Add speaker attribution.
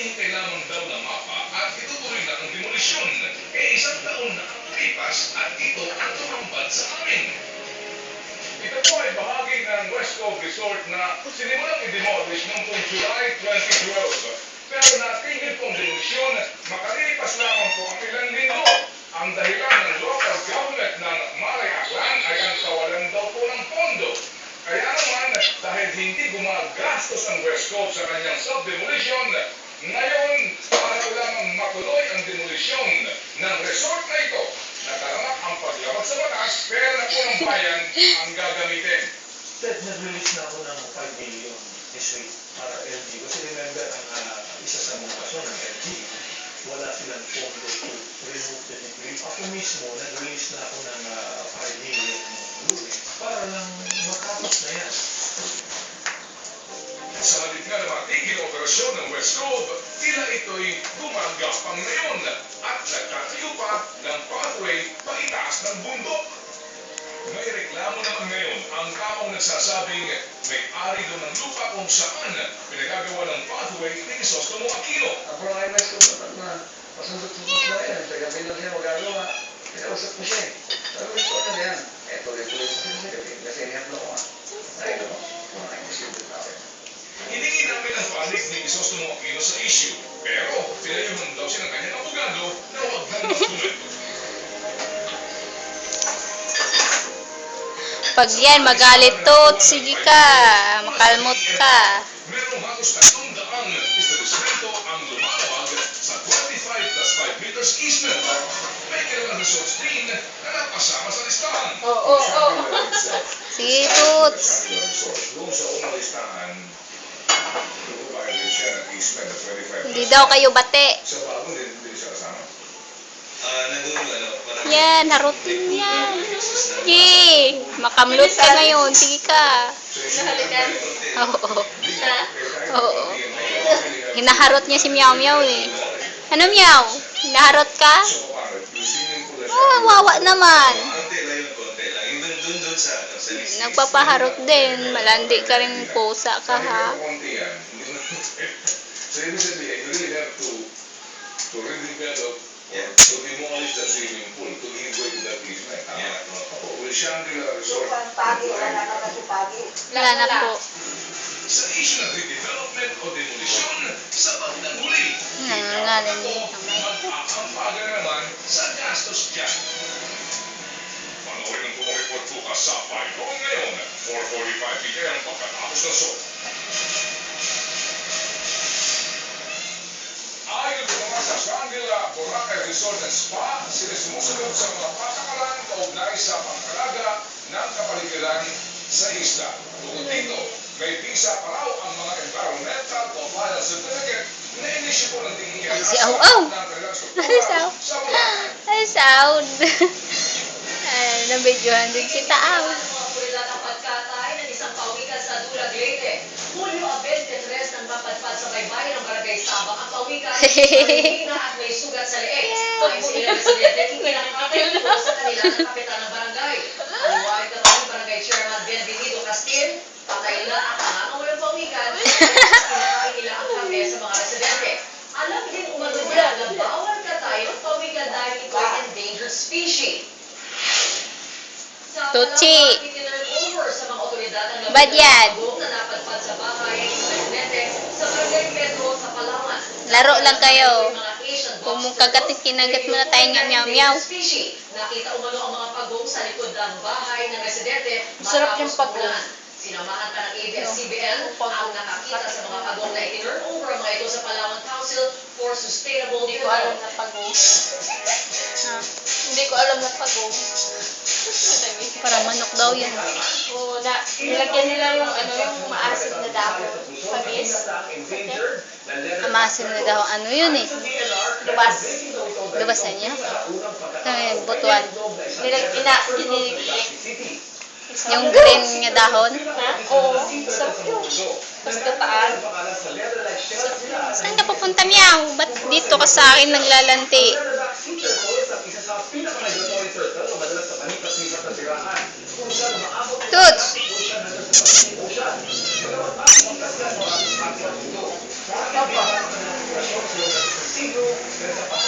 Speaker 1: hinihintay lamang daw ng mapa at itutuloy na ang demolisyon. Isang taon na ang lumipas at ito ang tumambad sa amin. Ito po ay bahagi ng West Cove Resort na sinimulang i-demolish noong July 2012. Pero natigil pong demolisyon, makalipas lamang po ang ilang linggo. Ang dahilan ng local government ng Malay Aklan ay ang kawalan daw po ng pondo. Kaya naman, dahil hindi gumagastos ang West Cove sa kanyang self-demolition, ngayon, para lamang matuloy ang demolisyon ng resort na ito, natalamak ang paglabag sa batas, pera na po ng bayan ang gagamitin.
Speaker 2: Ted, nag-release na ako ng 5 million this week para LG. Kasi remember, ang isa sa mga kaso ng LG, wala silang pondo to remove the debris. Ako mismo, nag-release na ako ng 5 million lunes para lang matapos na yan.
Speaker 1: Sa halip nga na matigil ang operasyon ng West Cove, tila ito'y gumagapang ngayon at nagtatayo pa ng pathway paitaas ng bundok. May reklamo naman ngayon ang taong nagsasabing may-ari doon ng lupa kung saan pinagagawa ng pathway ni Crisostomo Aquino.
Speaker 3: Ako lang ay West Cove na pasundot-sundot na yan. Sa gabi lang siya magagawa. Pinausap ko siya eh. Sabi ko na yan. Tuloy-tuloy ko siya sa gabi. Kasi niyan ko nga. Ay, ano? Kung ay masyadot natin.
Speaker 1: Hiningi namin ang panig ni Crisostomo Aquino sa issue, pero pinayuhan daw siya ng kanyang abogado na huwag nang magkomento.
Speaker 4: Pag yan, magalit to, sige ka, makalmot ka.
Speaker 1: Merong halos 300 establishmento ang lumalabag sa 25 plus 5 meters easement. May kailangan resorts din na napasama sa listahan.
Speaker 4: Sige, Toots.
Speaker 1: Doon sa unang listahan, siya ng easement na 25.
Speaker 4: Hindi daw kayo bate.
Speaker 1: Sa bago, hindi siya kasama.
Speaker 4: Yan, harot yan. Yee, makamlot ka ngayon. Sige ka. Oo. Oo. Hinaharot niya si Meow Meow eh. Ano Meow? Hinaharot ka? Oh, wawa naman. Nagpapaharot din. Malandi ka rin pusa ka ha.
Speaker 1: So ibig sabihin, you really have to redevelop or to demolish that swimming pool to give way to that easement. Will Shangri-La Resort
Speaker 4: Wala na po.
Speaker 1: sa issue ng redevelopment o demolition sa bandang huli?
Speaker 4: Nangangalan niya.
Speaker 1: Mag-aampagan naman sa gastos dyan. Panoorin ang buong report bukas sa Payron ngayon, 4:45 p.m. pagkatapos ng show. Ayon sa mga sa Shangri-La Boracay Resort and Spa, sinisumusunod sa mga patakaran kaugnay sa pangkalaga ng kapaligiran sa isla. Bukod dito, may visa pa raw ang mga environmental compliance certificate na inisyu po ng tingin
Speaker 4: Ay, si Aw-Aw.
Speaker 1: ng kanilang
Speaker 4: Ay,
Speaker 1: struktura
Speaker 4: sound.
Speaker 1: sa Boracay.
Speaker 4: Ay, sound. Ay, nabidyohan din si Taaw.
Speaker 5: Ang pagkatay ng isang pawikan sa Dulag, Leyte. Hulyo 23 nang mapadpad sa baybayin ng Barangay Sabang ang pawikan ay na at may sugat sa leeg. Ayon sa ilang residente, hindi nakakapil po sa kanila ng kapitan ng barangay. Aliwag ka ng Barangay Chairman Benvenido Castil, patay na ang walang pawikan at kinakain nila ang kape sa mga residente. Alam din umano niya na bawal katay ang pawikan dahil ito ay endangered species.
Speaker 4: Tuchi.
Speaker 5: Sa mga otoridad ang
Speaker 4: Bad yan.
Speaker 5: na napadpad sa bahay ng residente sa Barangay Pedro sa Palawan.
Speaker 4: Laro lang kayo.
Speaker 5: Mga Asian
Speaker 4: Kung
Speaker 5: box
Speaker 4: kagatit, kinagat mo na tayo nga Meow.
Speaker 5: species. Nakita umano ang mga pagong sa likod ng bahay ng residente.
Speaker 6: Masarap yung
Speaker 5: matapos
Speaker 6: pagong.
Speaker 5: umulan. Sinamahan pa ng ABS-CBN ang nakakita sa mga pagong na itinurn over ang mga ito sa Palawan Council for Sustainable
Speaker 6: Hindi ko alam
Speaker 5: Development.
Speaker 6: na pagong.
Speaker 4: Ha?
Speaker 6: Hindi ko alam na pagong.
Speaker 4: Para manok daw yan.
Speaker 6: Oo, nilagyan nila yung yung maasim na dahon. Pagis.
Speaker 4: Amasin na daw. Ano yun eh?
Speaker 6: Lubas.
Speaker 4: Lubasan niya? Ay, butuan. Yung green nga dahon.
Speaker 6: Ha? Oo. Sarap yun. Mas gataan.
Speaker 4: Saan ka papunta, Meow? Ba't dito ka sa akin naglalanti? Toots!
Speaker 3: siglo, sa